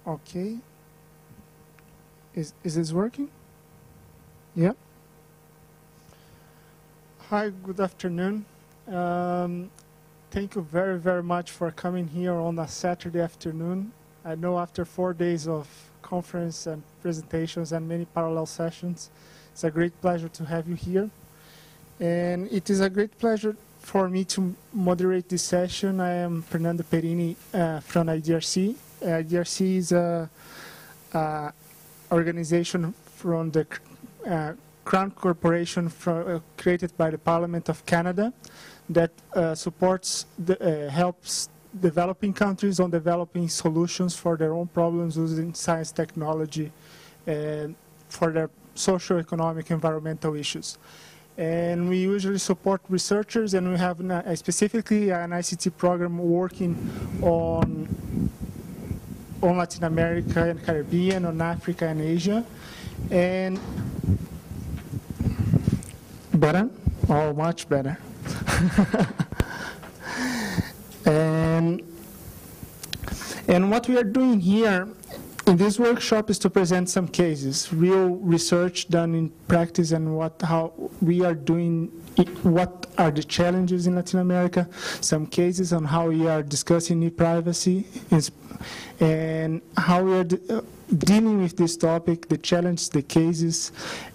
Okay. Is this working? Yeah. Hi, good afternoon. Thank you very, very much for coming here on a Saturday afternoon. I know after 4 days of conference and presentations and many parallel sessions, it's a great pleasure to have you here. And it is a great pleasure for me to moderate this session. I am Fernando Perini from IDRC. IDRC is a organization from the Crown Corporation created by the Parliament of Canada that supports, helps developing countries on developing solutions for their own problems using science technology for their socio-economic environmental issues. And we usually support researchers, and we have specifically an ICT program working on Latin America and Caribbean, on Africa and Asia. And better? Oh, much better. And what we are doing here in this workshop is to present some cases, real research done in practice, and how we are doing what are the challenges in Latin America, some cases on how we are discussing e-privacy, and how we are dealing with this topic, the challenges, the cases,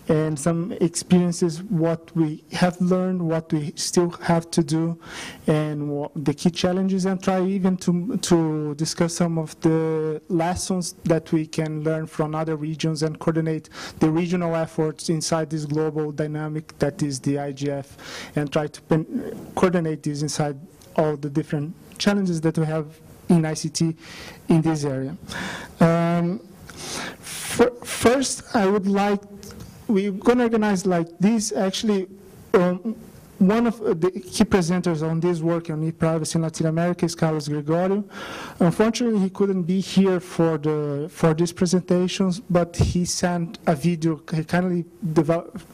and some experiences, what we have learned, what we still have to do, and the key challenges, and try even to discuss some of the lessons that we can learn from other regions and coordinate the regional efforts inside this global dynamic that is the IGF, and try to coordinate this inside all the different challenges that we have in ICT in this area. First, I would like, we're going to organize like this. Actually, one of the key presenters on this work on e-privacy in Latin America is Carlos Gregorio. Unfortunately, he couldn't be here for these presentations, but he sent a video. He kindly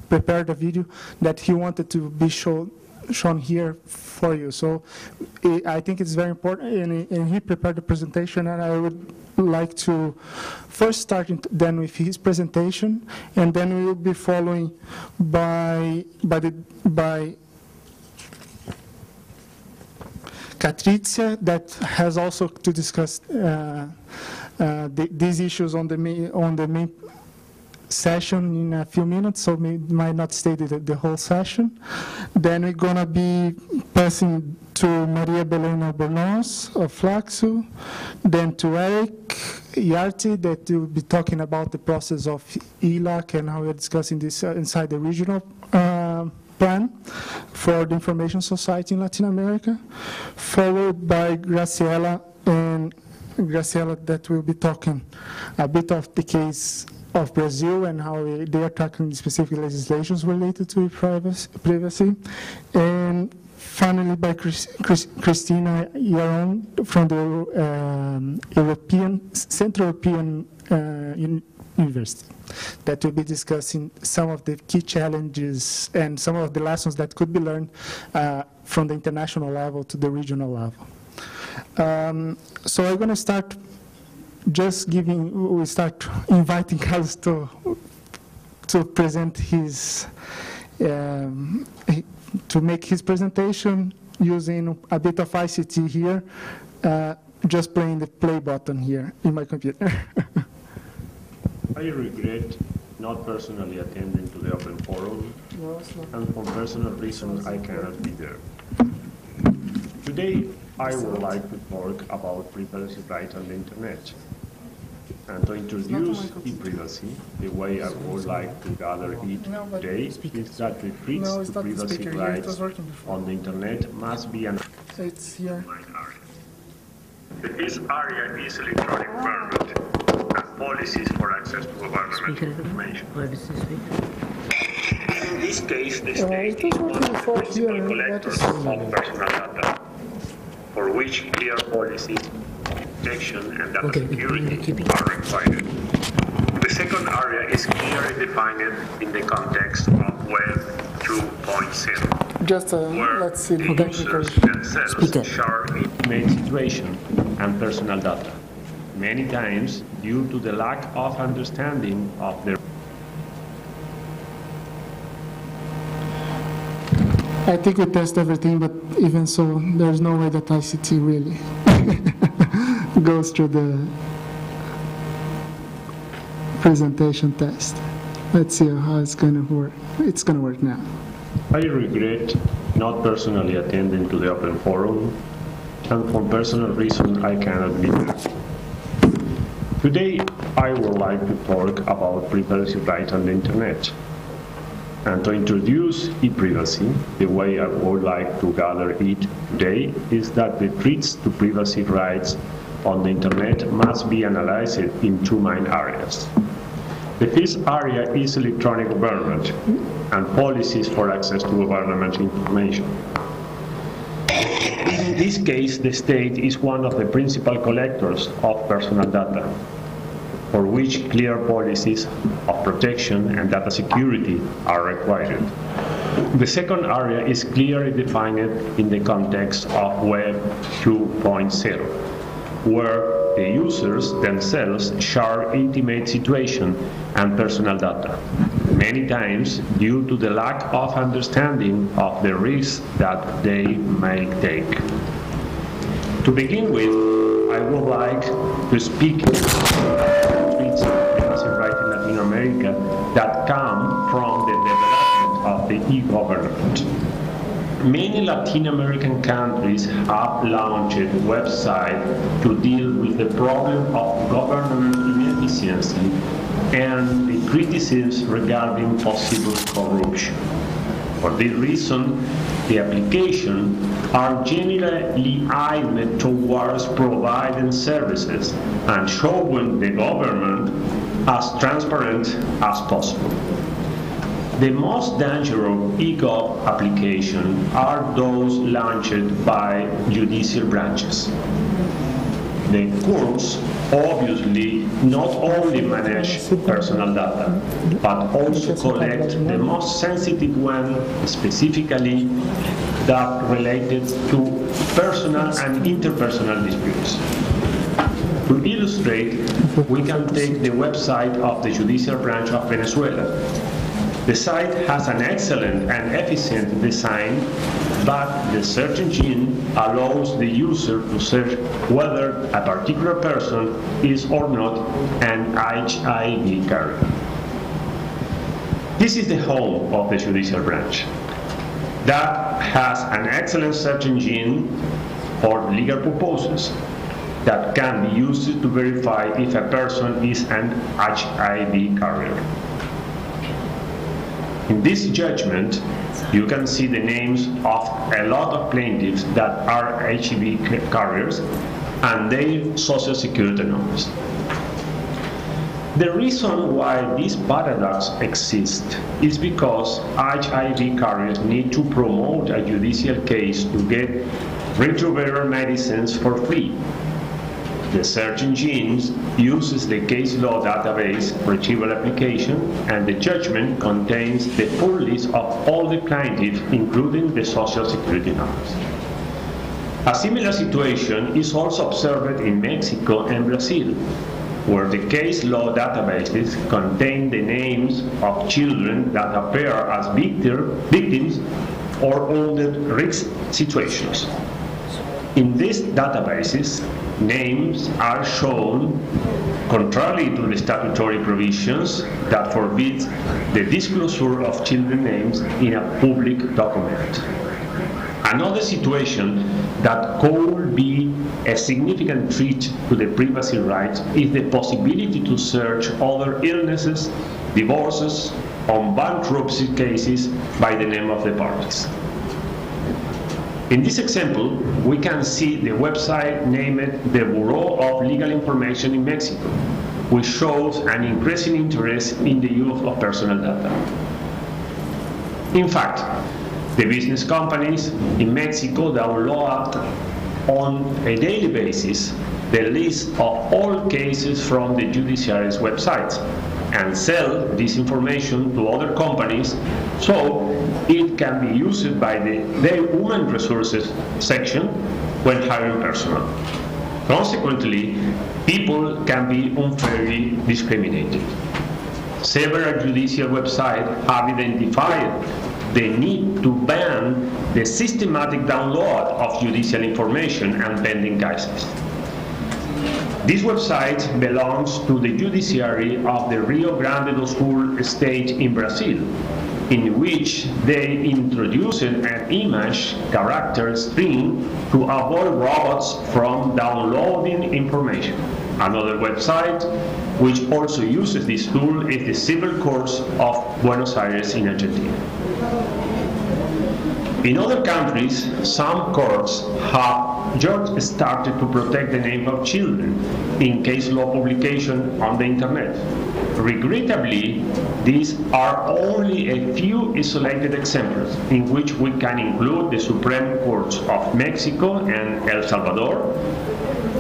prepared a video that he wanted to be shown here for you. So I think it's very important, and he prepared the presentation, and I would like to first start then with his presentation, and then we will be following by Patrizia, that has also to discuss these issues on the main session in a few minutes, so we might not stay the whole session. Then we're going to be passing to Maria Belena Bernos of Flaxo, then to Eric Yarti, that will be talking about the process of ELAC and how we're discussing this inside the regional plan for the Information Society in Latin America, followed by Graciela, and Graciela that will be talking a bit of the case of Brazil and how they are tackling specific legislations related to privacy. And finally by Christina Yaron from the Central European University, that will be discussing some of the key challenges and some of the lessons that could be learned from the international level to the regional level. So I'm going to start we start inviting Carlos to present his, to make his presentation using a bit of ICT here, just playing the play button here in my computer. I regret not personally attending to the open forum, and for personal reasons I cannot be there. Today I would like to talk about privacy rights on the internet. And to introduce e-privacy, the way I would like to gather it today is that the treats to privacy rights on the internet must be an it's here. This area is electronic government and policies for access to government information. In this case, the state is one of the principal collectors of personal data, for which clear policies, protection and data security are required. The second area is clearly defined in the context of Web 2.0. Just let's see the users themselves share intimate situation and personal data. many times due to the lack of understanding of their. I think we test everything, but even so, there's no way that ICT really goes through the presentation test. Let's see how it's going to work. It's going to work now. I regret not personally attending to the open forum, and for personal reasons I cannot be there. Today I would like to talk about privacy rights on the Internet. And to introduce e-privacy, the way I would like to gather it today is that the threats to privacy rights on the Internet must be analyzed in two main areas. The first area is electronic government and policies for access to government information. In this case, the state is one of the principal collectors of personal data, for which clear policies of protection and data security are required. The second area is clearly defined in the context of Web 2.0, where the users themselves share intimate situation and personal data, many times due to the lack of understanding of the risks that they may take. To begin with, I would like to speak about threats of privacy rights in Latin America that come from the development of the e-government. Many Latin American countries have launched websites to deal with the problem of government inefficiency and the criticisms regarding possible corruption. For this reason, the applications are generally aimed towards providing services and showing the government as transparent as possible. The most dangerous e-gov applications are those launched by judicial branches. The courts obviously not only manage personal data, but also collect the most sensitive one, specifically that related to personal and interpersonal disputes. To illustrate, we can take the website of the judicial branch of Venezuela. The site has an excellent and efficient design, but the search engine allows the user to search whether a particular person is or not an HIV carrier. This is the home of the judicial branch. That has an excellent search engine for legal purposes that can be used to verify if a person is an HIV carrier. In this judgment, you can see the names of a lot of plaintiffs that are HIV carriers and their social security numbers. The reason why this paradox exists is because HIV carriers need to promote a judicial case to get retroviral medicines for free. The search engine uses the case law database retrieval application, and the judgment contains the full list of all the plaintiffs, including the social security numbers. A similar situation is also observed in Mexico and Brazil, where the case law databases contain the names of children that appear as victims or under risk situations. In these databases, names are shown contrary to the statutory provisions that forbid the disclosure of children names in a public document. Another situation that could be a significant threat to the privacy rights is the possibility to search other illnesses, divorces, or bankruptcy cases by the name of the parties. In this example, we can see the website named the Bureau of Legal Information in Mexico, which shows an increasing interest in the use of personal data. In fact, the business companies in Mexico download on a daily basis the list of all cases from the judiciary's website and sell this information to other companies so it can be used by their human resources section when hiring personnel. Consequently, people can be unfairly discriminated. Several judicial websites have identified the need to ban the systematic download of judicial information and pending cases. This website belongs to the judiciary of the Rio Grande do Sul state in Brazil, in which they introduced an image character string to avoid robots from downloading information. Another website which also uses this tool is the Civil Courts of Buenos Aires in Argentina. In other countries, some courts have just started to protect the name of children in case law publication on the internet. Regrettably, these are only a few isolated examples, in which we can include the Supreme Courts of Mexico and El Salvador,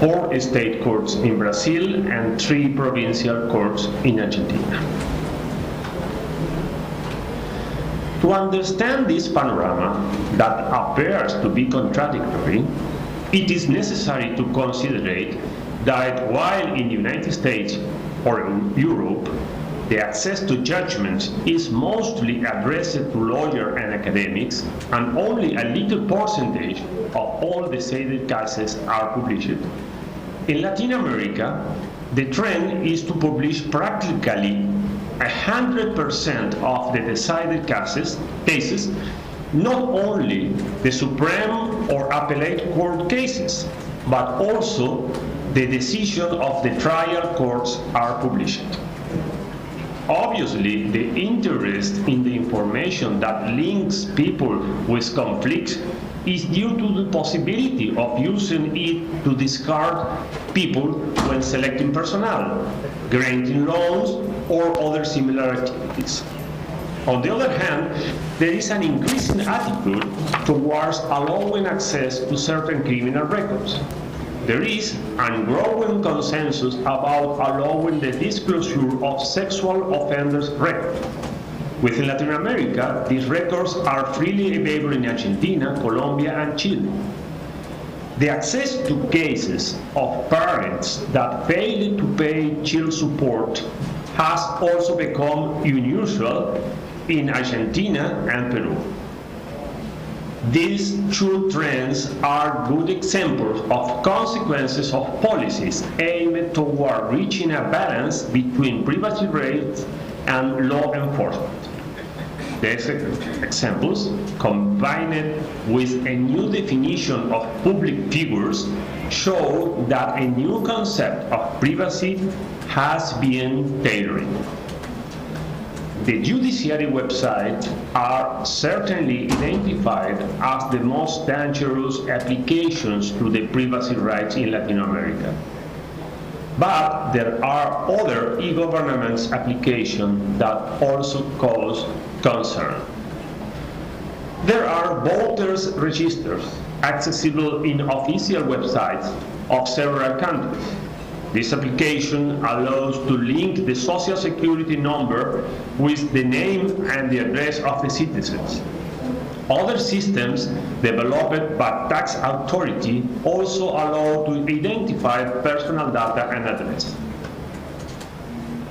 4 state courts in Brazil, and 3 provincial courts in Argentina. To understand this panorama that appears to be contradictory, it is necessary to consider that while in the United States or in Europe, the access to judgments is mostly addressed to lawyers and academics, and only a little percentage of all decided cases are published, in Latin America, the trend is to publish practically 100% of the decided cases, not only the Supreme or Appellate Court cases, but also the decision of the trial courts are published. Obviously, the interest in the information that links people with conflicts is due to the possibility of using it to discard people when selecting personnel, granting loans, or other similar activities. On the other hand, there is an increasing attitude towards allowing access to certain criminal records. There is a growing consensus about allowing the disclosure of sexual offenders' records. Within Latin America, these records are freely available in Argentina, Colombia, and Chile. The access to cases of parents that failed to pay child support has also become unusual in Argentina and Peru. These two trends are good examples of consequences of policies aimed toward reaching a balance between privacy rights and law enforcement. The examples, combined with a new definition of public figures, show that a new concept of privacy has been tailored. The judiciary websites are certainly identified as the most dangerous applications to the privacy rights in Latin America. But there are other e-governance applications that also cause concern. There are voters' registers accessible in official websites of several countries. This application allows to link the social security number with the name and the address of the citizens. Other systems developed by tax authority also allow to identify personal data and address.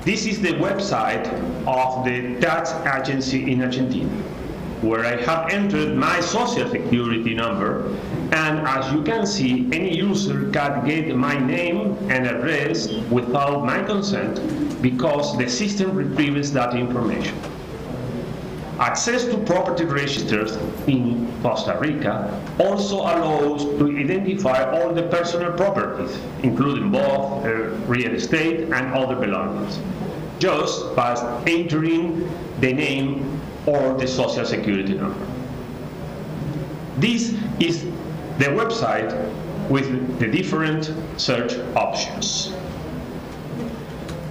This is the website of the tax agency in Argentina, where I have entered my social security number, and as you can see, any user can get my name and address without my consent because the system retrieves that information. Access to property registers in Costa Rica also allows to identify all the personal properties, including both real estate and other belongings, just by entering the name or the social security number. This is the website with the different search options.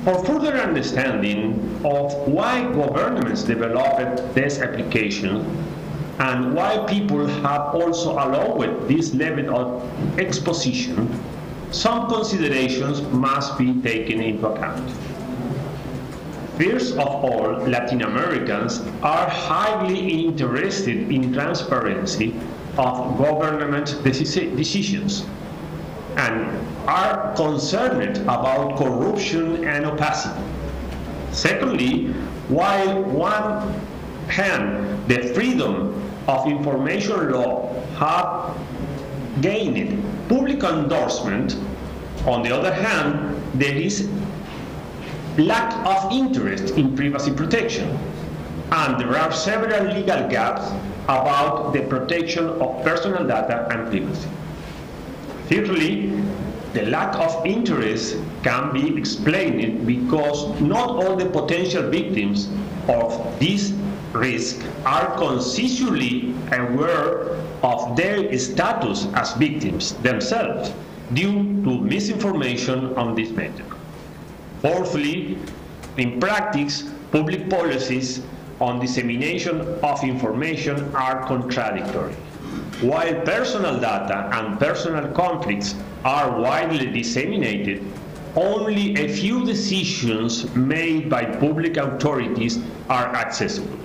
For further understanding of why governments developed this application and why people have also allowed this level of exposition, some considerations must be taken into account. First of all, Latin Americans are highly interested in transparency of government decisions. and are concerned about corruption and opacity. Secondly, while one hand the freedom of information law have gained public endorsement, on the other hand, there is lack of interest in privacy protection, and there are several legal gaps about the protection of personal data and privacy. Thirdly, the lack of interest can be explained because not all the potential victims of this risk are consciously aware of their status as victims themselves due to misinformation on this matter. Fourthly, in practice, public policies on dissemination of information are contradictory. While personal data and personal conflicts are widely disseminated, only a few decisions made by public authorities are accessible.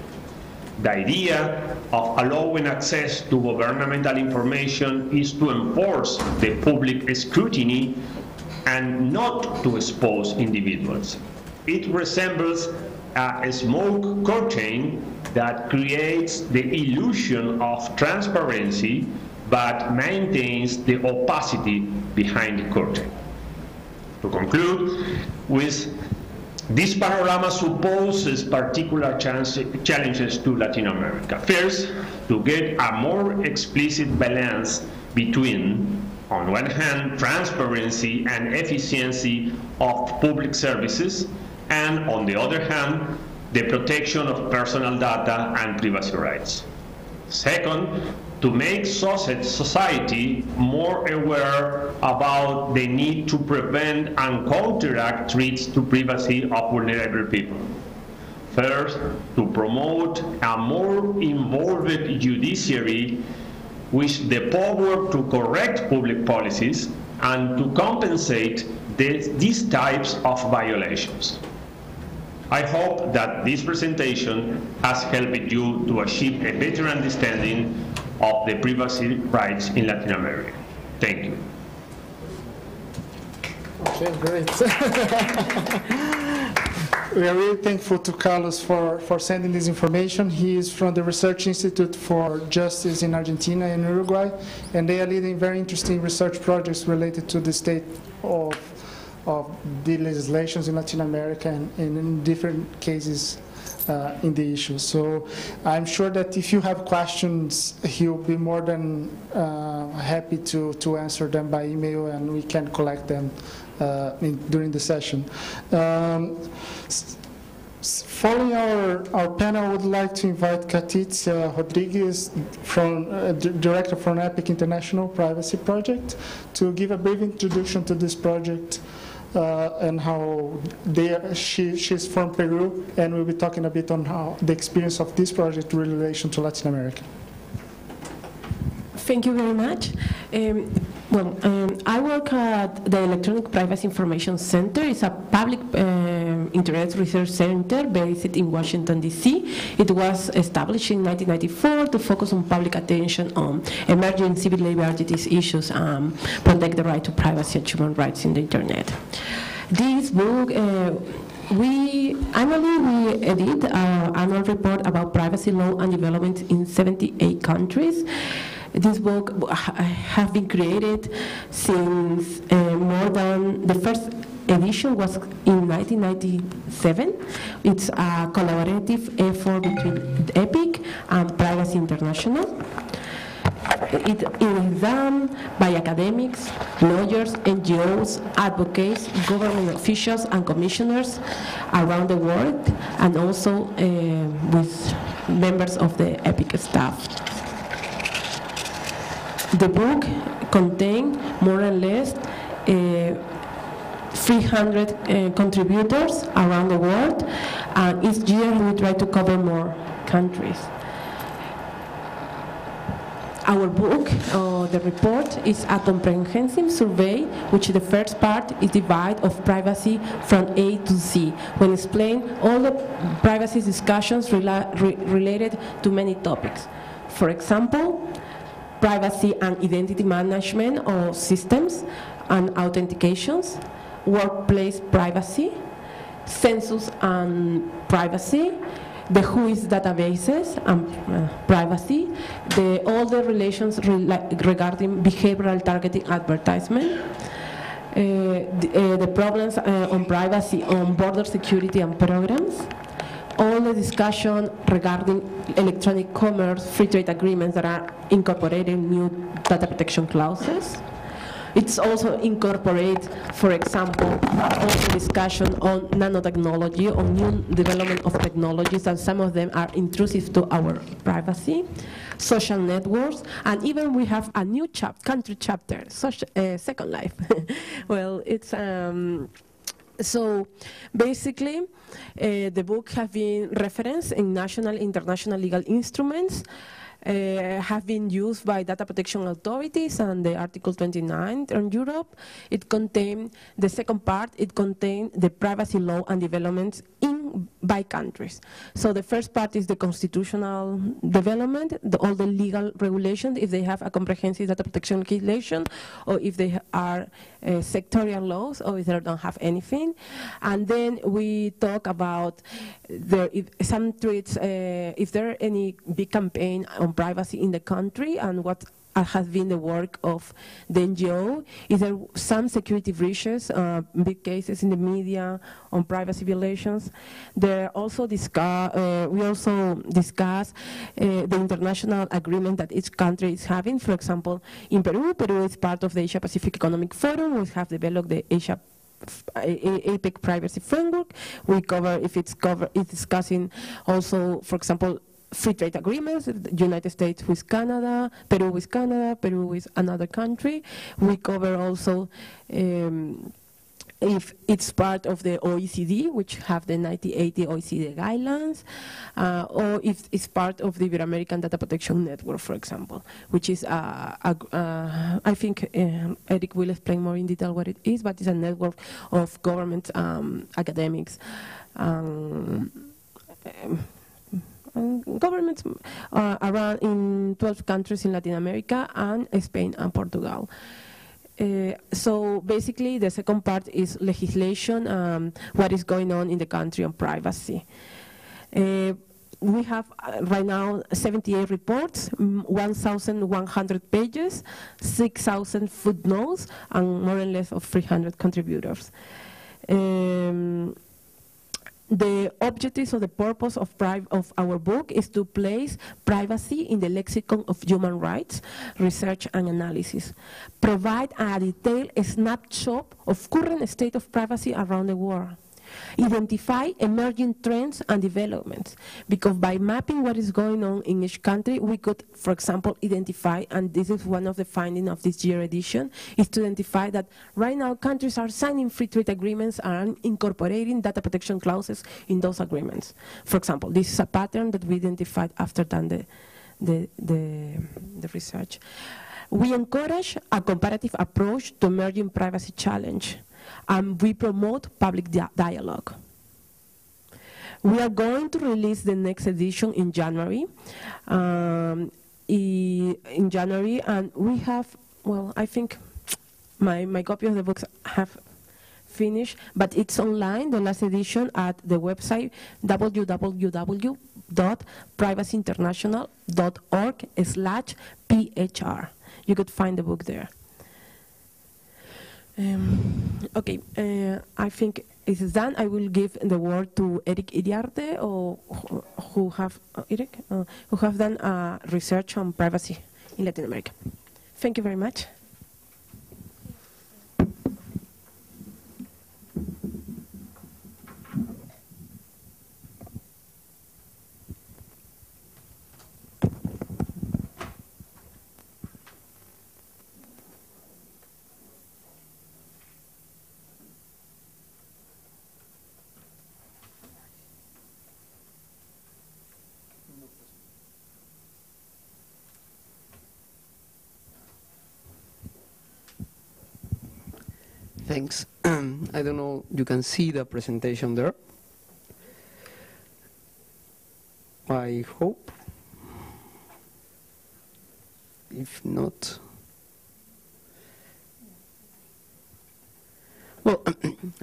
The idea of allowing access to governmental information is to enforce the public scrutiny and not to expose individuals. It resembles a smoke curtain that creates the illusion of transparency but maintains the opacity behind the curtain. To conclude, with this panorama supposes particular challenges to Latin America. First, to get a more explicit balance between, on one hand, transparency and efficiency of public services, and on the other hand, the protection of personal data and privacy rights. Second, to make society more aware about the need to prevent and counteract threats to privacy of vulnerable people. Third, to promote a more involved judiciary with the power to correct public policies and to compensate these types of violations. I hope that this presentation has helped you to achieve a better understanding of the privacy rights in Latin America. Thank you. Okay, great. We are really thankful to Carlos for sending this information. He is from the Research Institute for Justice in Argentina and Uruguay, and they are leading very interesting research projects related to the state of the legislations in Latin America and in different cases in the issue. So I'm sure that if you have questions, he'll be more than happy to answer them by email, and we can collect them during the session. Following our panel, I would like to invite Katitza Rodriguez, Director from EPIC International Privacy Project, to give a brief introduction to this project and how she's from Peru, and we'll be talking a bit on how the experience of this project in relation to Latin America. Thank you very much. I work at the Electronic Privacy Information Center. It's a public interest research center based in Washington, D.C. It was established in 1994 to focus on public attention on emerging civil liberties issues and protect the right to privacy and human rights in the Internet. This book, we edit an annual report about privacy law and development in 78 countries. This book has been created since more than the first edition was in 1997. It's a collaborative effort between EPIC and Privacy International. It is done by academics, lawyers, NGOs, advocates, government officials, and commissioners around the world, and also with members of the EPIC staff. The book contains more or less 300 contributors around the world, and each year we try to cover more countries. Our book, the report, is a comprehensive survey, which the first part is divided of privacy from A to Z, when explain all the privacy discussions related to many topics. For example, privacy and identity management or systems, and authentications, workplace privacy, census and privacy, the WHOIS databases and privacy, all the relations regarding behavioral targeting advertisement, the problems on privacy on border security and programs, all the discussion regarding electronic commerce, free trade agreements that are incorporating new data protection clauses. It's also incorporate, for example, also discussion on nanotechnology, on new development of technologies, and some of them are intrusive to our privacy, social networks, and even we have a new country chapter, Second Life. Well, it's so basically, the book has been referenced in national, international legal instruments, have been used by data protection authorities and the Article 29 in Europe. It contained, the second part, it contained the privacy law and developments by countries. So the first part is the constitutional development, all the legal regulations, if they have a comprehensive data protection legislation, or if they are sectorial laws, or if they don't have anything. And then we talk about if some tweets, if there are any big campaign on privacy in the country, and what has been the work of the NGO. Is there some security breaches, big cases in the media on privacy violations? There also we also discuss the international agreement that each country is having. For example, in Peru is part of the Asia-Pacific Economic Forum. We have developed the APEC Privacy Framework. We cover, it's discussing also, for example, free trade agreements, the United States with Canada, Peru with another country. We cover also if it's part of the OECD, which have the 1980 OECD guidelines, or if it's part of the Ibero-American Data Protection Network, for example, which is, I think Eric will explain more in detail what it is, but it's a network of government, academics, governments around in 12 countries in Latin America and Spain and Portugal. So basically the second part is legislation, what is going on in the country on privacy. We have right now 78 reports, 1,100 pages, 6,000 footnotes, and more or less of 300 contributors. The objectives or the purpose of our book is to place privacy in the lexicon of human rights, research and analysis. Provide a detailed snapshot of current state of privacy around the world. Identify emerging trends and developments, because by mapping what is going on in each country, we could, for example, identify, and this is one of the findings of this year edition, is to identify that right now countries are signing free trade agreements and incorporating data protection clauses in those agreements. For example, this is a pattern that we identified after done the research. We encourage a comparative approach to emerging privacy challenge, and we promote public dialogue. We are going to release the next edition in January. And we have, well, I think my copy of the books have finished, but it's online, the last edition, at the website www.privacyinternational.org/PHR. You could find the book there. Okay, I think it is done. I will give the word to Eric Iriarte, who have done research on privacy in Latin America. Thank you very much. Thanks. I don't know, you can see the presentation there. I hope. If not, Well,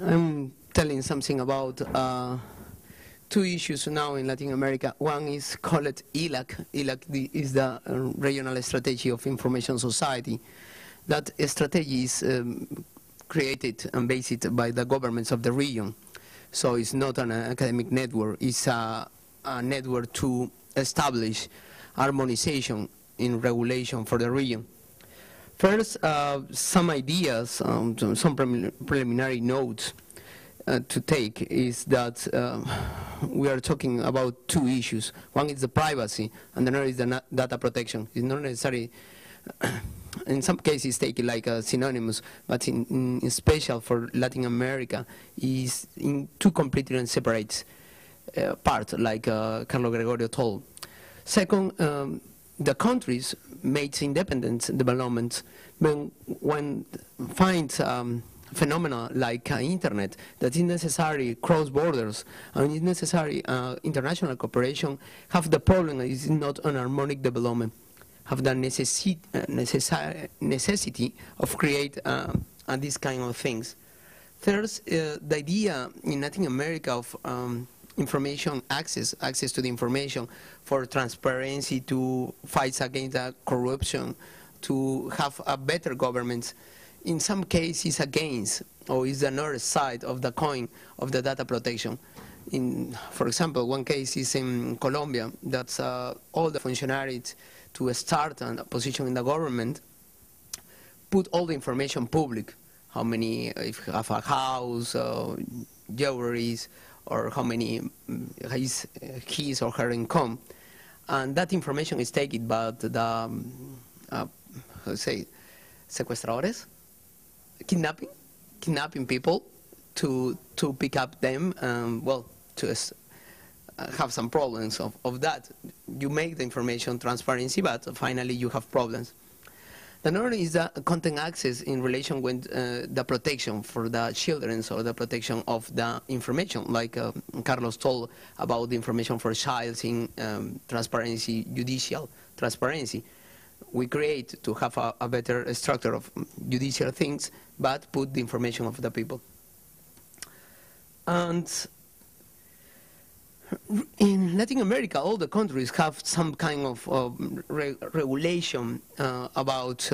I'm telling something about two issues now in Latin America. One is called ILAC. ILAC is the Regional Strategy of Information Society. That strategy is created and based by the governments of the region. So it's not an academic network. It's a network to establish harmonization in regulation for the region. First, some ideas, some preliminary notes to take is that we are talking about two issues. One is the privacy, and another is the data protection. It's not necessary, in some cases, take it like synonymous, but in special for Latin America, is in two completely separate parts, like Carlos Gregorio told. Second, the countries made independent development when find phenomena like internet that is necessary cross borders and is necessary international cooperation, have the problem is not an harmonic development, have the necessity of create these kind of things. Third, the idea in Latin America of information access to the information for transparency, to fight against corruption, to have a better government, in some cases against, or is another side of the coin of the data protection. For example, one case is in Colombia, that's all the functionaries to start a position in the government put all the information public, how many, if you have a house, jewelries, or how many his or her income. And that information is taken by the, how to say, secuestradores, kidnapping people to pick up them, well, to have some problems of that. You make the information transparency, but finally you have problems. The other is the content access in relation with the protection for the children, or the protection of the information, like Carlos told about the information for child in transparency, judicial transparency. We create to have a better structure of judicial things, but put the information of the people. And in Latin America, all the countries have some kind of regulation about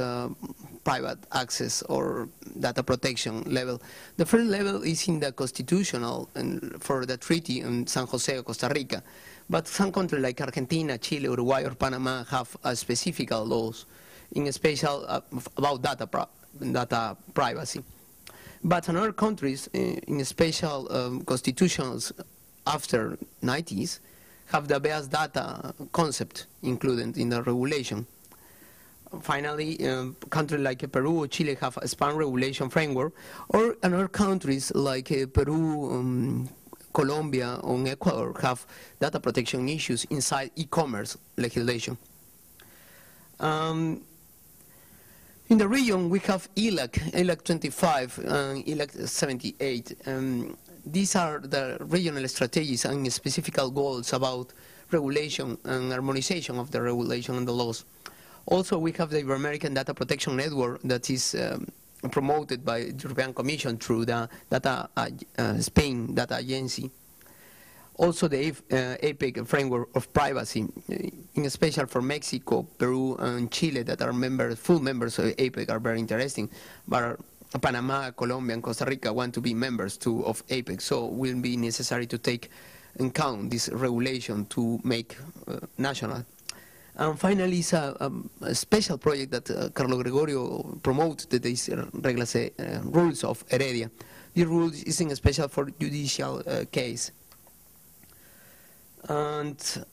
private access or data protection level. The first level is in the constitutional and for the treaty in San Jose, Costa Rica. But some countries like Argentina, Chile, Uruguay, or Panama have specific laws, in special about data privacy. But in other countries, in special constitutions after 90s, have the best data concept included in the regulation. Finally, countries like Peru or Chile have a span regulation framework, or other countries like Peru, Colombia, or Ecuador have data protection issues inside e-commerce legislation. In the region, we have ILAC 25, ILAC 78. These are the regional strategies and specific goals about regulation and harmonization of the regulation and the laws. Also, we have the Ibero-American Data Protection Network that is promoted by the European Commission through the Spain Data Agency. Also, the APEC framework of privacy, in special for Mexico, Peru, and Chile that are members, full members of APEC, are very interesting. But Panama, Colombia, and Costa Rica want to be members too of APEC, so it will be necessary to take in count this regulation to make national. And finally, it's a special project that Carlos Gregorio promotes, that is rules of Heredia. The rules is in special for judicial case. And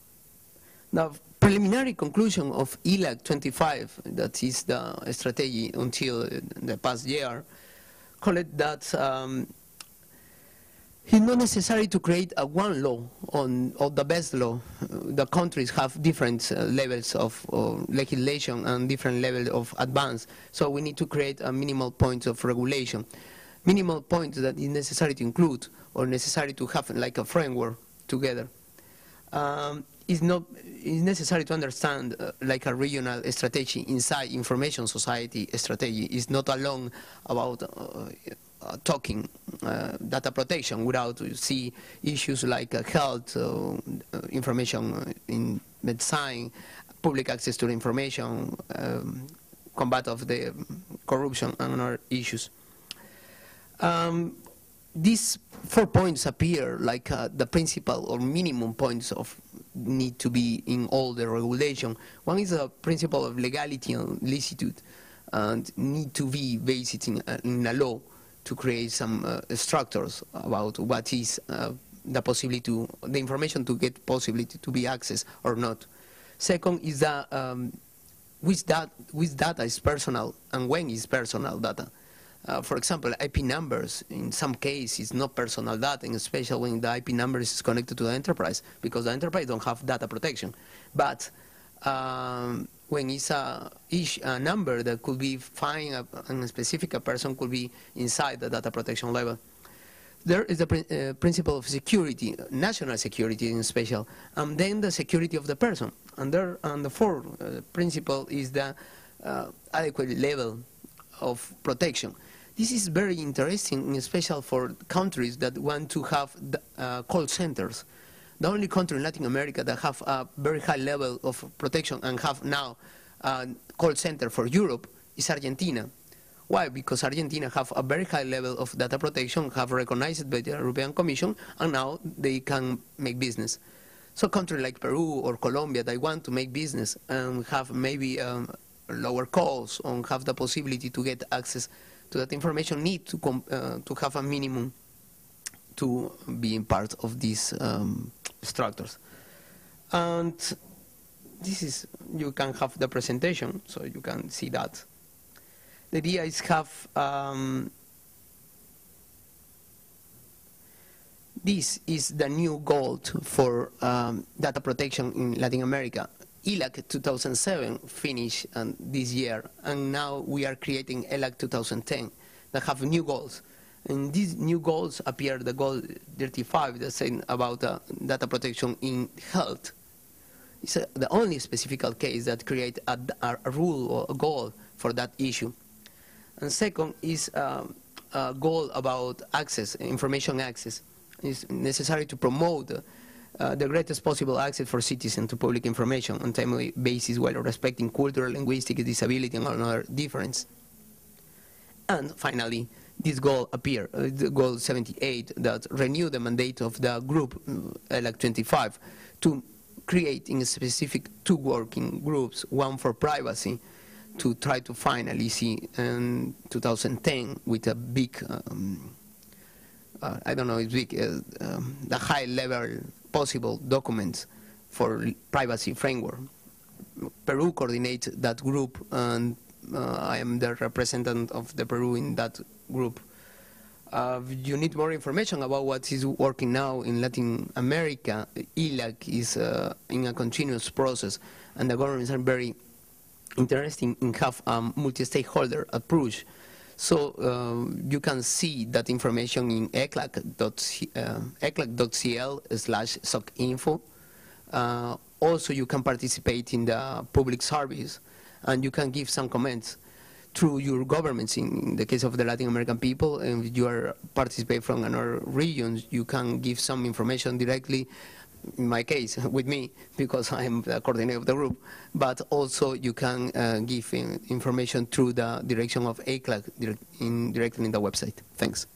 the preliminary conclusion of ILAC 25, that is the strategy until the past year, call it that it's not necessary to create a one law or the best law. The countries have different levels of legislation and different levels of advance. So we need to create a minimal point of regulation. Minimal points that is necessary to include or necessary to have like a framework together. It's necessary to understand like a regional strategy inside information society strategy. It's not alone about talking data protection without see issues like health, information in medicine, public access to the information, combat of the corruption and other issues. These 4 points appear like the principal or minimum points of need to be in all the regulation. One is a principle of legality and licitude, and need to be based in a law to create some structures about what is the possibility to, the information to get possibility to be accessed or not. Second is that which data is personal and when is personal data. For example, IP numbers, in some cases, is not personal data, and especially when the IP number is connected to the enterprise, because the enterprise don't have data protection. But when it's a number that could be fine, and specific, a person could be inside the data protection level. There is the principle of security, national security in special, and then the security of the person. And the fourth principle is the adequate level of protection. This is very interesting, especially for countries that want to have call centers. The only country in Latin America that have a very high level of protection and have now a call center for Europe is Argentina. Why? Because Argentina have a very high level of data protection, have recognized by the European Commission, and now they can make business. So countries like Peru or Colombia, they want to make business and have maybe lower costs and have the possibility to get access to that information, need to have a minimum to be in part of these structures. And this is, you can have the presentation, so you can see that. The idea is have this is the new goal for data protection in Latin America. ILAC 2007 finished this year, and now we are creating ILAC 2010 that have new goals. And these new goals appear the goal 35 that's saying about data protection in health. It's the only specific case that create a rule or a goal for that issue. And second is a goal about access, information access. It's necessary to promote the greatest possible access for citizens to public information on a timely basis while respecting cultural, linguistic, disability, and other difference. And finally, this goal appear, goal 78, that renew the mandate of the group, like 25, to create in specific 2 working groups, one for privacy, to try to finally see in 2010 with a big, I don't know, it's big, the high level possible documents for privacy framework. Peru coordinates that group, and I am the representative of the Peru in that group. You need more information about what is working now in Latin America. ILAC is in a continuous process, and the governments are very interested in have a multi-stakeholder approach. So you can see that information in eclac.cl/socinfo. Also, you can participate in the public service, and you can give some comments through your governments. In the case of the Latin American people, and if you are participate from another regions, you can give some information directly, in my case, with me, because I am the coordinator of the group, but also you can give information through the direction of ECLAC directly in the website. Thanks.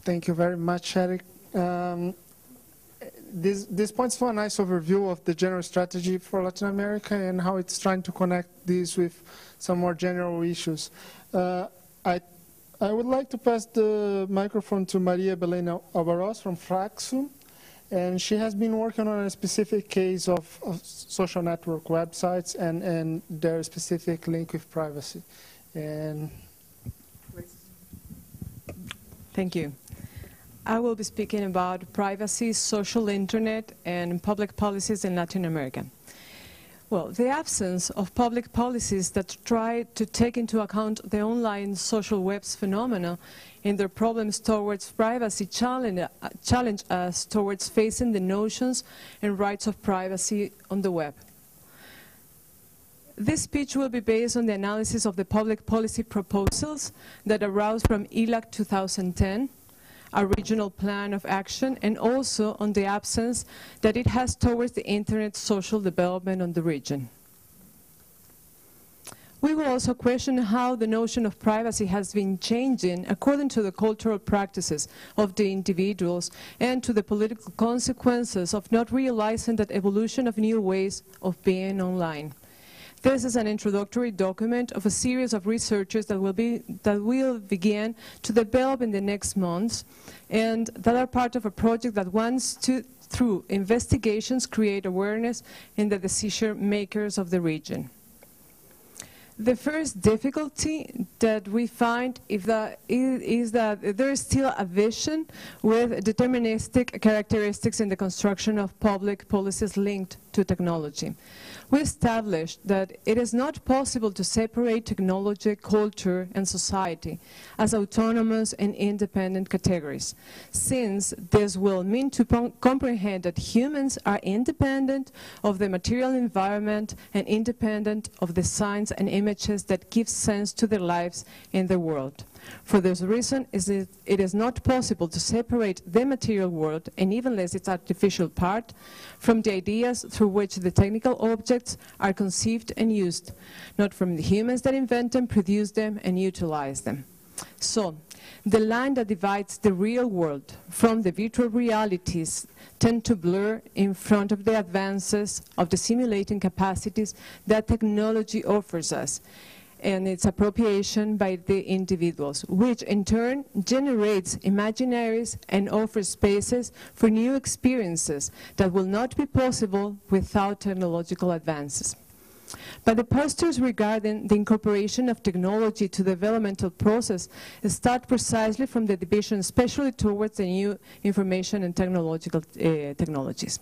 Thank you very much, Eric. This points to a nice overview of the general strategy for Latin America and how it's trying to connect these with some more general issues. I would like to pass the microphone to Maria Belén Alvaroz from Fraxum, and she has been working on a specific case of social network websites and their specific link with privacy. And thank you. I will be speaking about privacy, social internet, and public policies in Latin America. Well, the absence of public policies that try to take into account the online social web's phenomena in their problems towards privacy challenge us towards facing the notions and rights of privacy on the web. This speech will be based on the analysis of the public policy proposals that arose from ILAC 2010, a regional plan of action, and also on the absence that it has towards the Internet social development on the region. We will also question how the notion of privacy has been changing according to the cultural practices of the individuals and to the political consequences of not realizing that evolution of new ways of being online. This is an introductory document of a series of researchers that will begin to develop in the next months, and that are part of a project that wants to, through investigations, create awareness in the decision makers of the region. The first difficulty that we find is that there is still a vision with deterministic characteristics in the construction of public policies linked to technology. We established that it is not possible to separate technology, culture, and society as autonomous and independent categories, since this will mean to comprehend that humans are independent of the material environment and independent of the signs and images that give sense to their lives in the world. For this reason, it is not possible to separate the material world, and even less its artificial part, from the ideas through which the technical objects are conceived and used, not from the humans that invent them, produce them, and utilize them. So, the line that divides the real world from the virtual realities tend to blur in front of the advances of the simulating capacities that technology offers us, and its appropriation by the individuals, which in turn generates imaginaries and offers spaces for new experiences that will not be possible without technological advances. But the posters regarding the incorporation of technology to the developmental process start precisely from the division, especially towards the new information and technological technologies.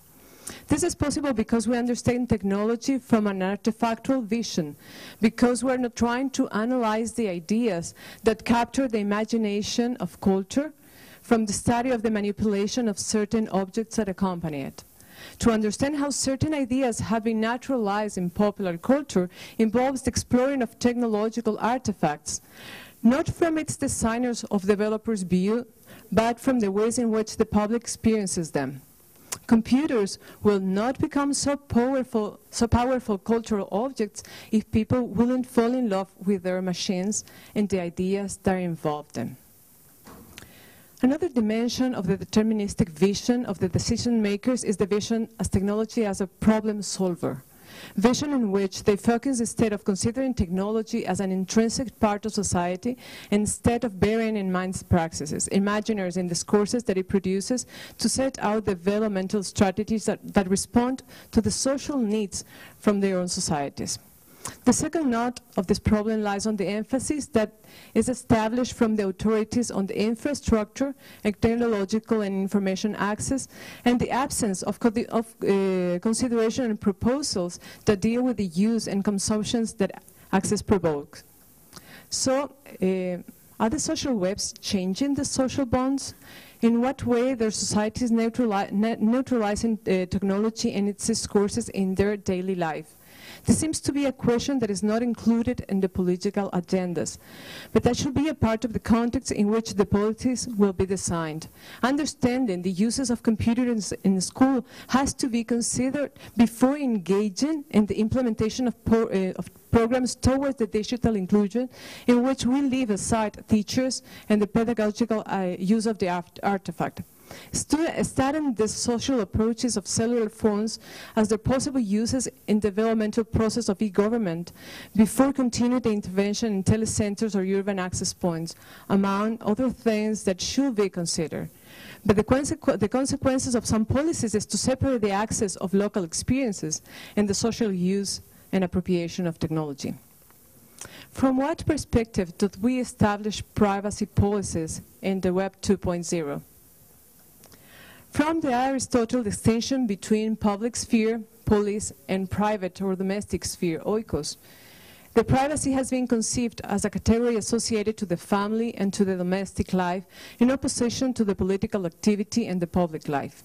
This is possible because we understand technology from an artifactual vision, because we're not trying to analyze the ideas that capture the imagination of culture from the study of the manipulation of certain objects that accompany it. To understand how certain ideas have been naturalized in popular culture involves the exploring of technological artifacts, not from its designers or developers' view, but from the ways in which the public experiences them. Computers will not become so powerful cultural objects if people wouldn't fall in love with their machines and the ideas that involve them. Another dimension of the deterministic vision of the decision makers is the vision as technology as a problem solver. Vision in which they focus instead of considering technology as an intrinsic part of society, instead of bearing in mind practices, imaginaries, and discourses that it produces to set out developmental strategies that respond to the social needs from their own societies. The second note of this problem lies on the emphasis that is established from the authorities on the infrastructure and technological and information access, and the absence of consideration and proposals that deal with the use and consumptions that access provokes. So, are the social webs changing the social bonds? In what way their societies neutralizing technology and its discourses in their daily life? This seems to be a question that is not included in the political agendas, but that should be a part of the context in which the policies will be designed. Understanding the uses of computers in school has to be considered before engaging in the implementation of programs towards the digital inclusion, in which we leave aside teachers and the pedagogical use of the artifact. Studying the social approaches of cellular phones as their possible uses in the developmental process of e-government before continuing the intervention in telecenters or urban access points, among other things that should be considered. But the consequences of some policies is to separate the access of local experiences and the social use and appropriation of technology. From what perspective do we establish privacy policies in the Web 2.0? From the Aristotle distinction between public sphere, police, and private or domestic sphere, oikos. The privacy has been conceived as a category associated to the family and to the domestic life in opposition to the political activity and the public life.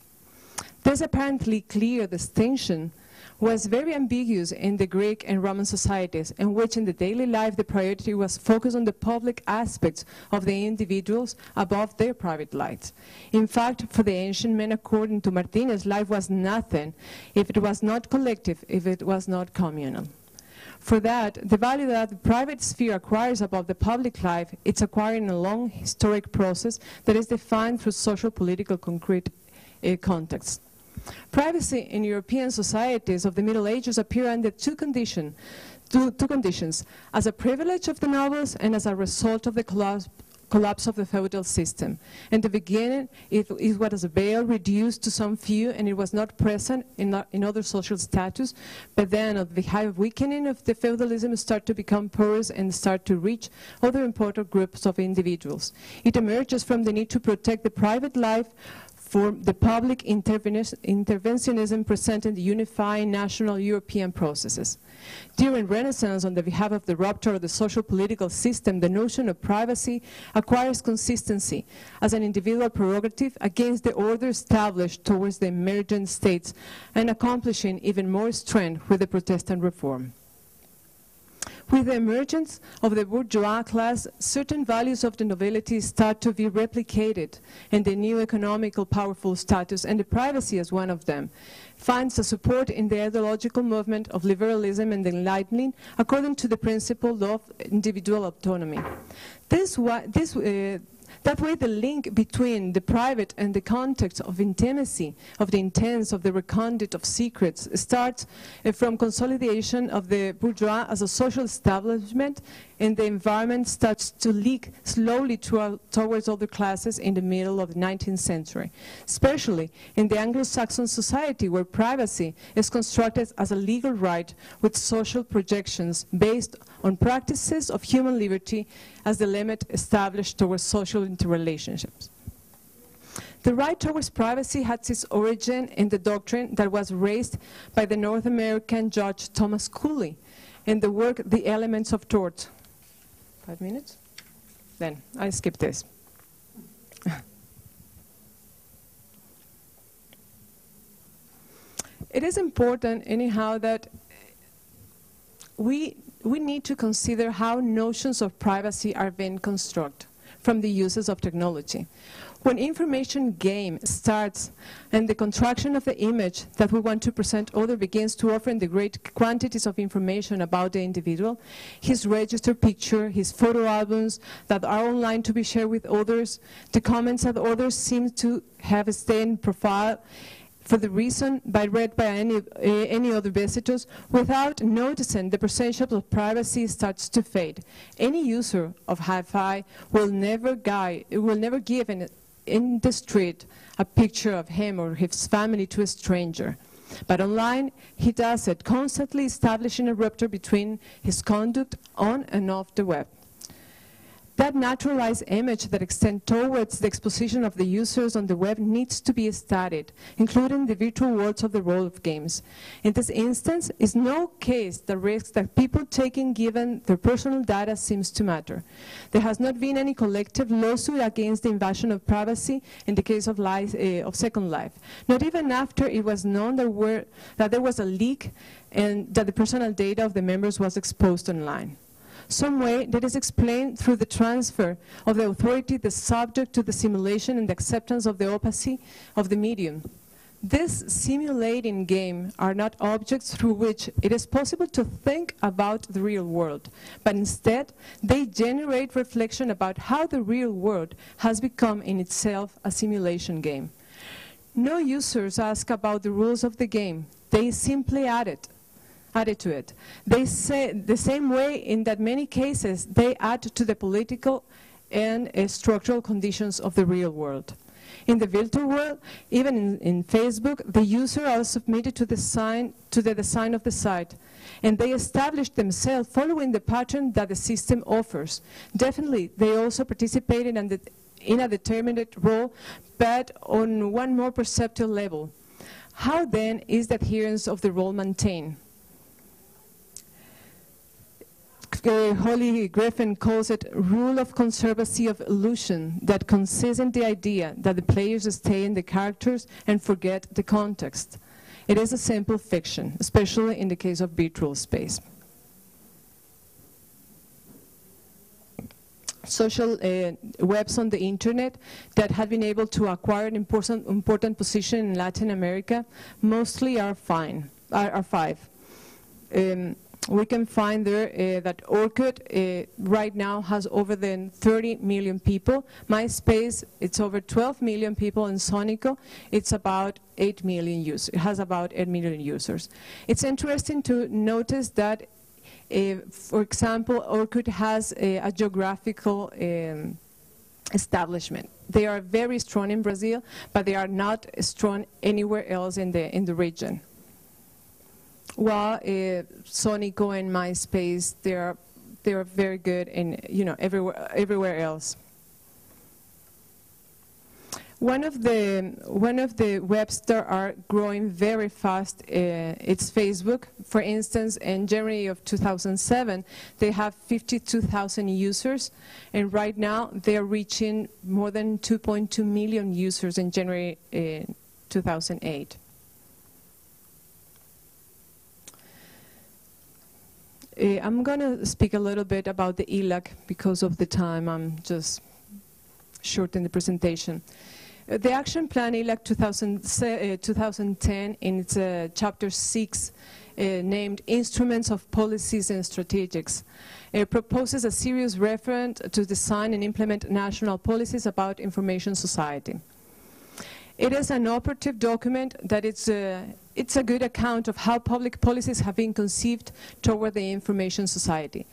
This apparently clear distinction was very ambiguous in the Greek and Roman societies, in which in the daily life the priority was focused on the public aspects of the individuals above their private lives. In fact, for the ancient men, according to Martinez, life was nothing if it was not collective, if it was not communal. For that, the value that the private sphere acquires above the public life, it's acquiring a long historic process that is defined through social, political, concrete contexts. Privacy in European societies of the Middle Ages appear under two conditions, as a privilege of the nobles and as a result of the collapse of the feudal system. In the beginning, it was a veil reduced to some few, and it was not present in other social status, but then at the high weakening of the feudalism start to become porous and start to reach other important groups of individuals. It emerges from the need to protect the private life for the public interventionism present in the unifying national European processes. During Renaissance, on the behalf of the rupture of the social political system, the notion of privacy acquires consistency as an individual prerogative against the order established towards the emergent states and accomplishing even more strength with the Protestant reform. With the emergence of the bourgeois class, certain values of the nobility start to be replicated, and the new economical powerful status, and the privacy as one of them, finds a support in the ideological movement of liberalism and enlightening according to the principle of individual autonomy. That way, the link between the private and the context of intimacy, of the intents, of the recondite of secrets, starts from consolidation of the bourgeois as a social establishment, and the environment starts to leak slowly towards other classes in the middle of the 19th century, especially in the Anglo-Saxon society, where privacy is constructed as a legal right with social projections based on practices of human liberty as the limit established towards social interrelationships. The right towards privacy had its origin in the doctrine that was raised by the North American judge Thomas Cooley in the work The Elements of Tort. 5 minutes? Then I skip this. It is important, anyhow, that we need to consider how notions of privacy are being constructed from the uses of technology. When information game starts and the contraction of the image that we want to present other begins to offer the great quantities of information about the individual, his registered picture, his photo albums that are online to be shared with others, the comments that others seem to have stayed in profile, for the reason read by any other visitors, without noticing the perception of privacy starts to fade. Any user of hi-fi will never give in the street a picture of him or his family to a stranger. But online, he does it, constantly establishing a rupture between his conduct on and off the web. That naturalized image that extends towards the exposition of the users on the web needs to be studied, including the virtual worlds of the role of games. In this instance, is no case the risk that people taking given their personal data seems to matter. There has not been any collective lawsuit against the invasion of privacy in the case of Second Life, not even after it was known that there was a leak and that the personal data of the members was exposed online. Some way that is explained through the transfer of the authority, the subject to the simulation and the acceptance of the opacity of the medium. This simulating game are not objects through which it is possible to think about the real world, but instead they generate reflection about how the real world has become in itself a simulation game. No users ask about the rules of the game, they simply added to it. They say the same way in that many cases they add to the political and structural conditions of the real world. In the virtual world, even in Facebook, the users are submitted to the design of the site, and they establish themselves following the pattern that the system offers. Definitely, they also participate in a determined role, but on one more perceptual level. How then is the adherence of the rule maintained? Holly Griffin calls it rule of conservancy of illusion that consists in the idea that the players stay in the characters and forget the context. It is a simple fiction, especially in the case of virtual space. Social webs on the internet that have been able to acquire an important position in Latin America mostly are five. We can find there that Orkut right now has over 30 million people. MySpace, it's over 12 million people, and Sonico, it's about 8 million users. It has about 8 million users. It's interesting to notice that, for example, Orkut has a geographical establishment. They are very strong in Brazil, but they are not strong anywhere else in the region. While Sonico and MySpace, they are very good in everywhere else. One of the webs that are growing very fast, it's Facebook. For instance, in January of 2007, they have 52,000 users, and right now they are reaching more than 2.2 million users in January 2008. I'm going to speak a little bit about the ILAC because of the time. I'm just short in the presentation. The action plan ILAC 2010 in its chapter 6 named Instruments of Policies and Strategics proposes a serious reference to design and implement national policies about information society. It is an operative document that it's a good account of how public policies have been conceived toward the information society.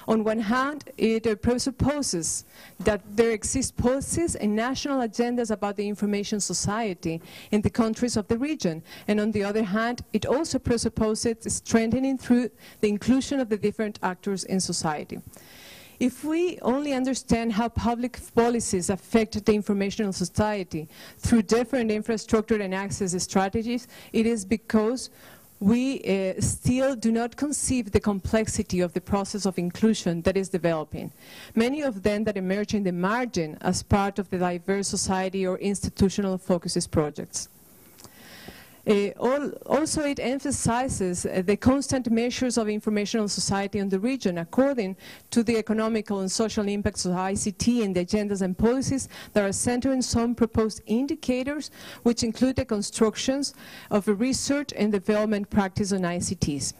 On one hand, it presupposes that there exist policies and national agendas about the information society in the countries of the region. And on the other hand, it also presupposes strengthening through the inclusion of the different actors in society. If we only understand how public policies affect the informational society through different infrastructure and access strategies, it is because we still do not conceive the complexity of the process of inclusion that is developing. Many of them that emerge in the margin as part of the diverse society or institutional focuses projects. Also, it emphasizes the constant measures of informational society in the region according to the economical and social impacts of ICT and the agendas and policies that are centered in some proposed indicators, which include the constructions of a research and development practice on ICTs.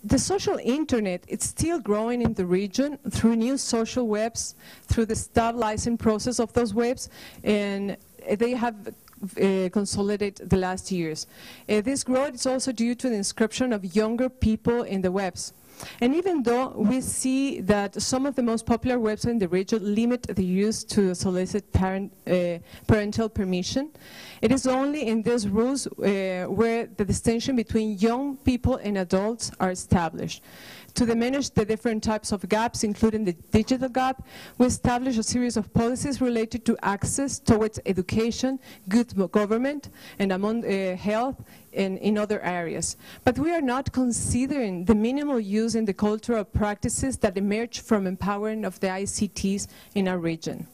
The social internet is still growing in the region through new social webs, through the stabilizing process of those webs, and they have consolidated the last years. This growth is also due to the inscription of younger people in the webs. And even though we see that some of the most popular websites in the region limit the use to solicit parental permission, it is only in these rules where the distinction between young people and adults are established. To diminish the different types of gaps, including the digital gap, we establish a series of policies related to access towards education, good government, and among health and in other areas. But we are not considering the minimal use in the cultural practices that emerge from empowering of the ICTs in our region.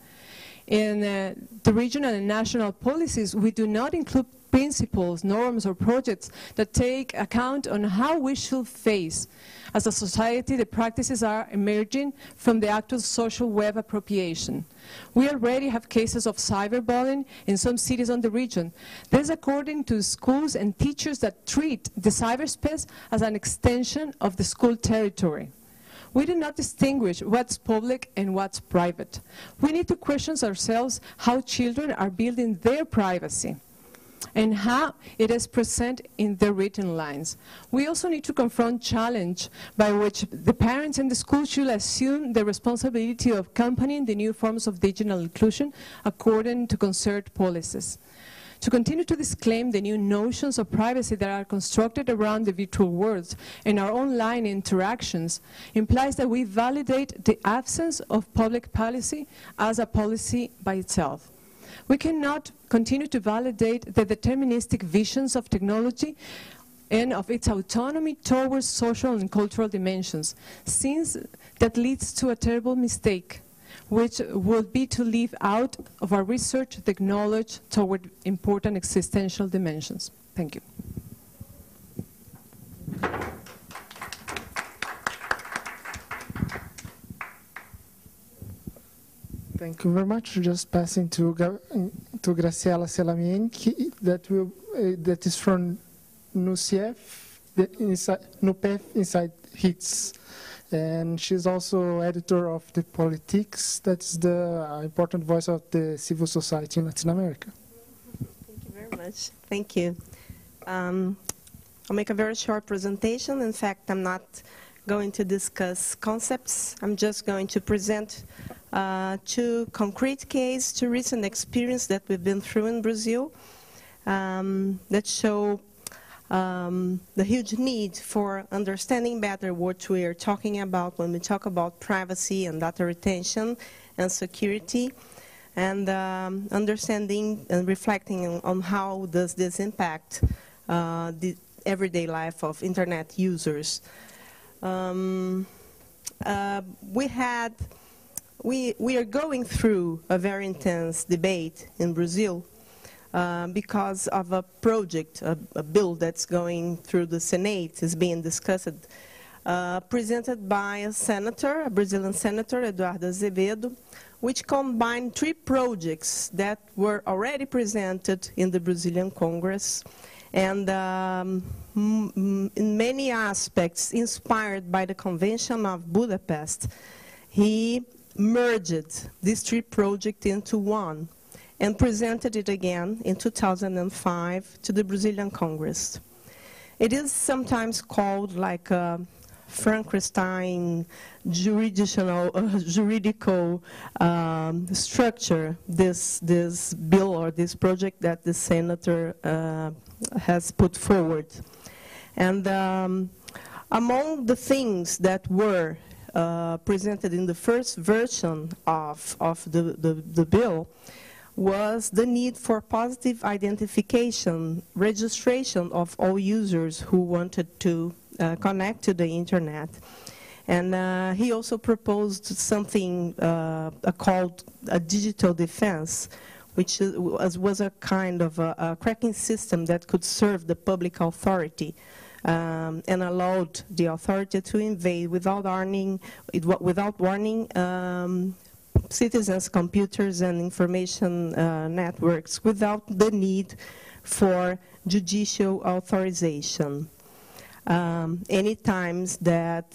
In the regional and national policies, we do not include principles, norms, or projects that take account on how we should face, as a society, the practices are emerging from the act of social web appropriation. We already have cases of cyberbullying in some cities on the region. This according to schools and teachers that treat the cyberspace as an extension of the school territory. We do not distinguish what's public and what's private. We need to question ourselves how children are building their privacy and how it is present in the written lines. We also need to confront challenge by which the parents and the school should assume the responsibility of accompanying the new forms of digital inclusion according to concert policies. To continue to disclaim the new notions of privacy that are constructed around the virtual worlds and our online interactions implies that we validate the absence of public policy as a policy by itself. We cannot continue to validate the deterministic visions of technology and of its autonomy towards social and cultural dimensions, since that leads to a terrible mistake, which would be to leave out of our research the knowledge toward important existential dimensions. Thank you. Thank you very much. Just passing to Graciela Selamienki, that is from NUCF, NUPEF inside HITS. And she's also editor of The Politics, that's the important voice of the civil society in Latin America. Thank you very much. Thank you. I'll make a very short presentation. In fact, I'm not going to discuss concepts. I'm just going to present two concrete cases, two recent experiences that we've been through in Brazil that show the huge need for understanding better what we are talking about when we talk about privacy and data retention and security, and understanding and reflecting on how does this impact the everyday life of internet users. We are going through a very intense debate in Brazil because of a project, a bill that's going through the Senate, is being discussed, presented by a senator, a Brazilian senator, Eduardo Azevedo, which combined three projects that were already presented in the Brazilian Congress, and in many aspects inspired by the Convention of Budapest. He merged these three projects into one and presented it again in 2005 to the Brazilian Congress. It is sometimes called like a Frankenstein juridical structure, this bill or this project that the senator has put forward. And among the things that were presented in the first version of the bill was the need for positive identification, registration of all users who wanted to connect to the internet. And he also proposed something called a digital defense, which was a kind of a cracking system that could serve the public authority and allowed the authority to invade without warning citizens' computers and information networks without the need for judicial authorization. Any times that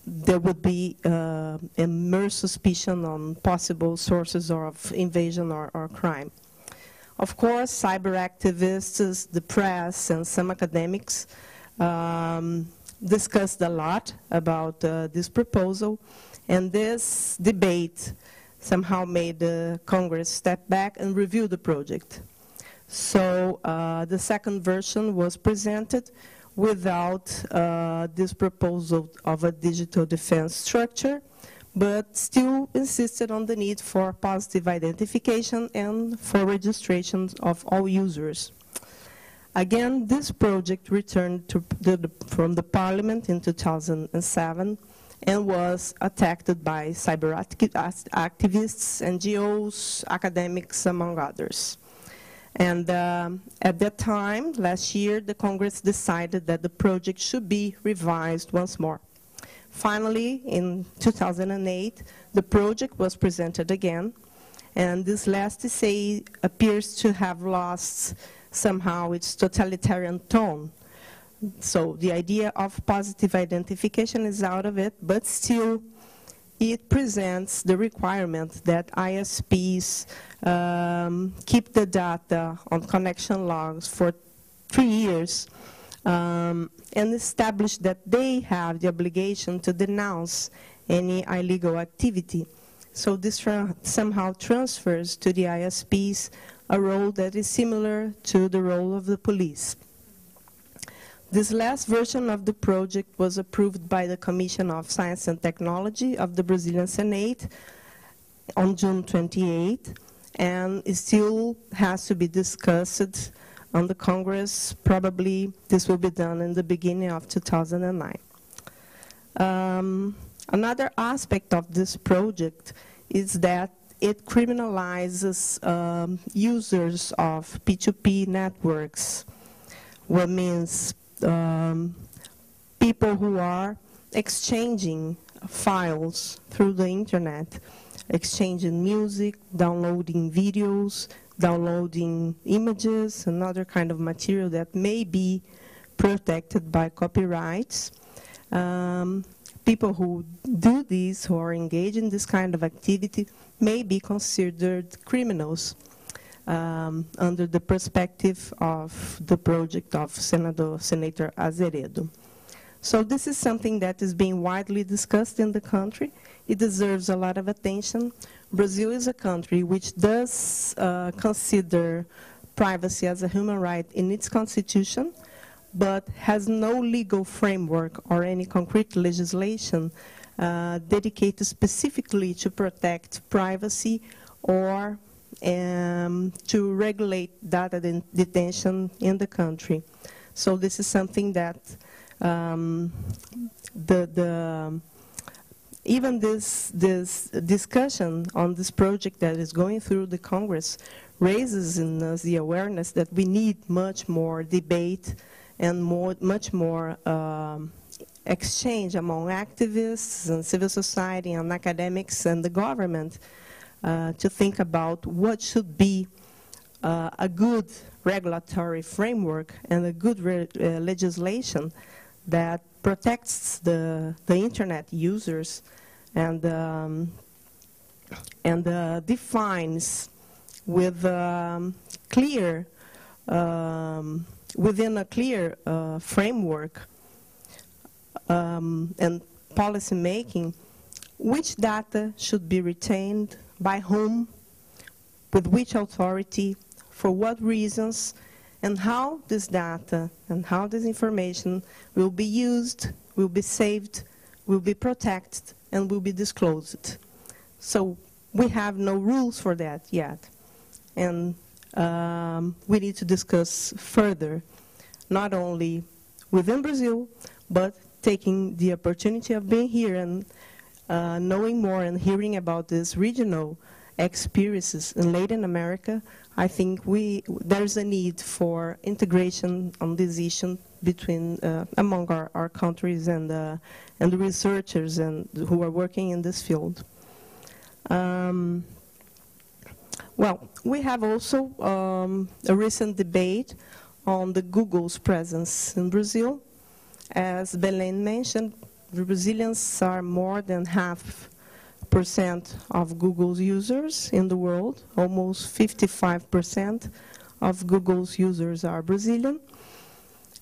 there would be a mere suspicion on possible sources of invasion or crime. Of course, cyber activists, the press, and some academics discussed a lot about this proposal, and this debate somehow made the Congress step back and review the project. So the second version was presented without this proposal of a digital defense structure, but still insisted on the need for positive identification and for registration of all users. Again, this project returned from the Parliament in 2007 and was attacked by cyber activists, NGOs, academics, among others. And at that time, last year, the Congress decided that the project should be revised once more. Finally, in 2008, the project was presented again, and this last essay appears to have lost somehow its totalitarian tone. So the idea of positive identification is out of it, but still it presents the requirement that ISPs keep the data on connection logs for 3 years and establish that they have the obligation to denounce any illegal activity. So this somehow transfers to the ISPs a role that is similar to the role of the police. This last version of the project was approved by the Commission of Science and Technology of the Brazilian Senate on June 28, and it still has to be discussed on the Congress. Probably this will be done in the beginning of 2009. Another aspect of this project is that it criminalizes users of P2P networks, what means people who are exchanging files through the internet, exchanging music, downloading videos, downloading images, and other kind of material that may be protected by copyrights. People who do this, who are engaged in this kind of activity, may be considered criminals under the perspective of the project of Senator Azeredo. So this is something that is being widely discussed in the country. It deserves a lot of attention. Brazil is a country which does consider privacy as a human right in its constitution, but has no legal framework or any concrete legislation dedicated specifically to protect privacy or to regulate data detention in the country. So this is something that even this discussion on this project that is going through the Congress raises in us the awareness that we need much more debate and much more exchange among activists and civil society and academics and the government to think about what should be a good regulatory framework and a good legislation that protects the internet users and defines with clear within a clear framework and policy making which data should be retained by whom, with which authority, for what reasons, and how this data and how this information will be used, will be saved, will be protected, and will be disclosed. So we have no rules for that yet. And we need to discuss further, not only within Brazil, but taking the opportunity of being here and knowing more and hearing about these regional experiences in Latin America. I think there's a need for integration on this issue between among our countries and the researchers and who are working in this field. Well, we have also a recent debate on the Google's presence in Brazil. As Belén mentioned, the Brazilians are more than 50% of Google's users in the world. Almost 55% of Google's users are Brazilian.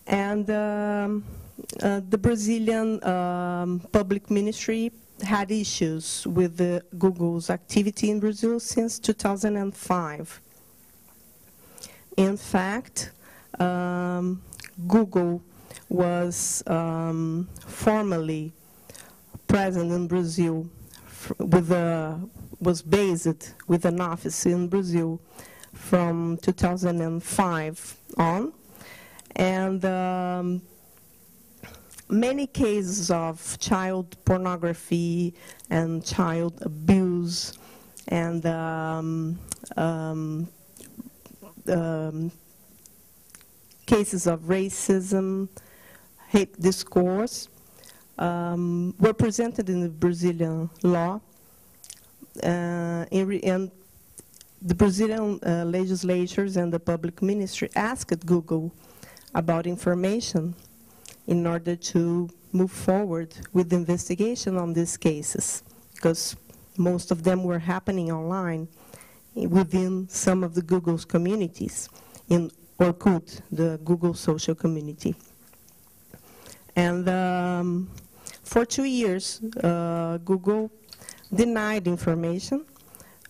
And the Brazilian public ministry had issues with Google's activity in Brazil since 2005. In fact, Google was formally present in Brazil, was based with an office in Brazil from 2005 on, and many cases of child pornography and child abuse and cases of racism, hate discourse were presented in the Brazilian law, and the Brazilian legislatures and the public ministry asked Google about information in order to move forward with the investigation on these cases, because most of them were happening online within some of the Google's communities, in Orkut, the Google social community. And for 2 years, Google denied information,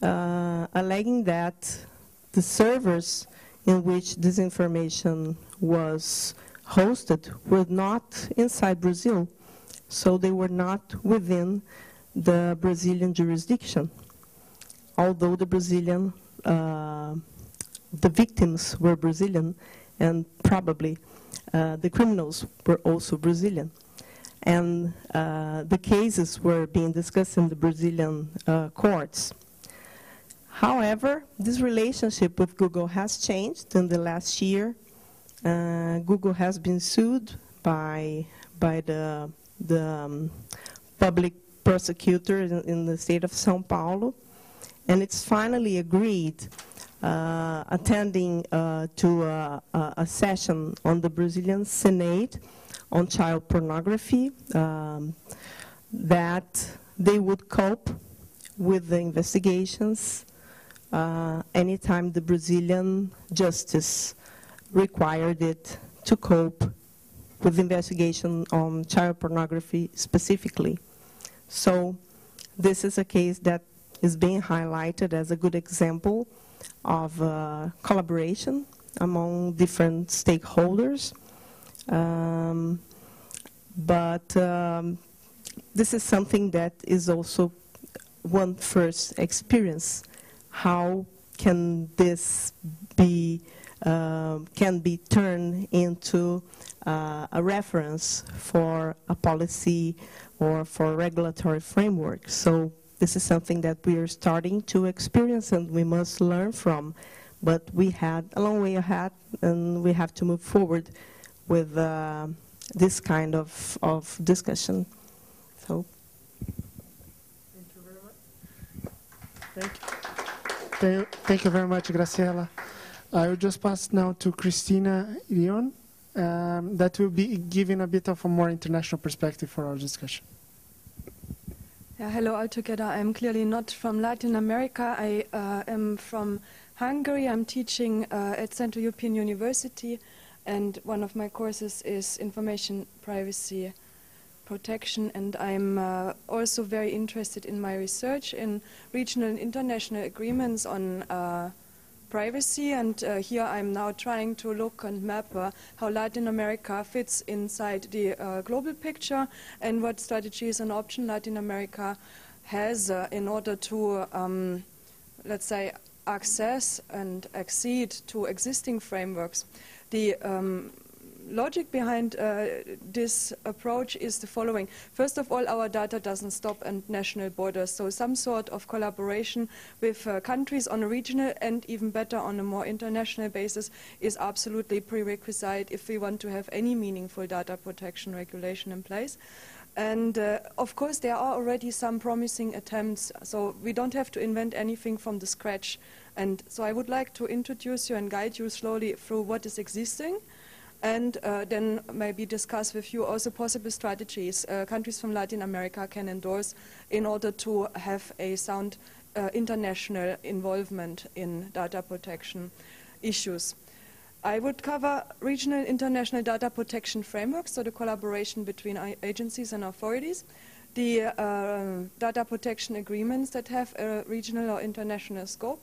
alleging that the servers in which this information was hosted were not inside Brazil, so they were not within the Brazilian jurisdiction, although the Brazilian the victims were Brazilian, and probably the criminals were also Brazilian. And the cases were being discussed in the Brazilian courts. However, this relationship with Google has changed in the last year. Google has been sued by the public prosecutor in the state of São Paulo, and it's finally agreed, attending to a session on the Brazilian Senate on child pornography, that they would cope with the investigations anytime the Brazilian justice required it to cope with the investigation on child pornography specifically. So this is a case that is being highlighted as a good example of collaboration among different stakeholders. But this is something that is also one first experience. How can this be can be turned into a reference for a policy or for a regulatory framework? So this is something that we are starting to experience and we must learn from. But we had a long way ahead, and we have to move forward with this kind of discussion. So, thank you very much. Thank you very much, Graciela. I will just pass now to Cristina Irion, that will be giving a bit of a more international perspective for our discussion. Yeah, hello altogether. I'm clearly not from Latin America. I am from Hungary. I'm teaching at Central European University, and one of my courses is information privacy protection, and I'm also very interested in my research in regional and international agreements on privacy, and here I'm now trying to look and map how Latin America fits inside the global picture and what strategies and options Latin America has in order to, let's say, access and accede to existing frameworks. The logic behind this approach is the following. First of all, our data doesn't stop at national borders, so some sort of collaboration with countries on a regional and even better on a more international basis is absolutely prerequisite if we want to have any meaningful data protection regulation in place. And of course there are already some promising attempts, so we don't have to invent anything from the scratch. And so I would like to introduce you and guide you slowly through what is existing, and then maybe discuss with you also possible strategies countries from Latin America can endorse in order to have a sound international involvement in data protection issues. I would cover regional international data protection frameworks, so the collaboration between agencies and authorities, the data protection agreements that have a regional or international scope,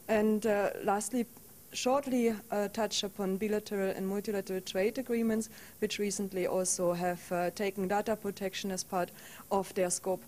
and lastly, shortly touch upon bilateral and multilateral trade agreements, which recently also have taken data protection as part of their scope.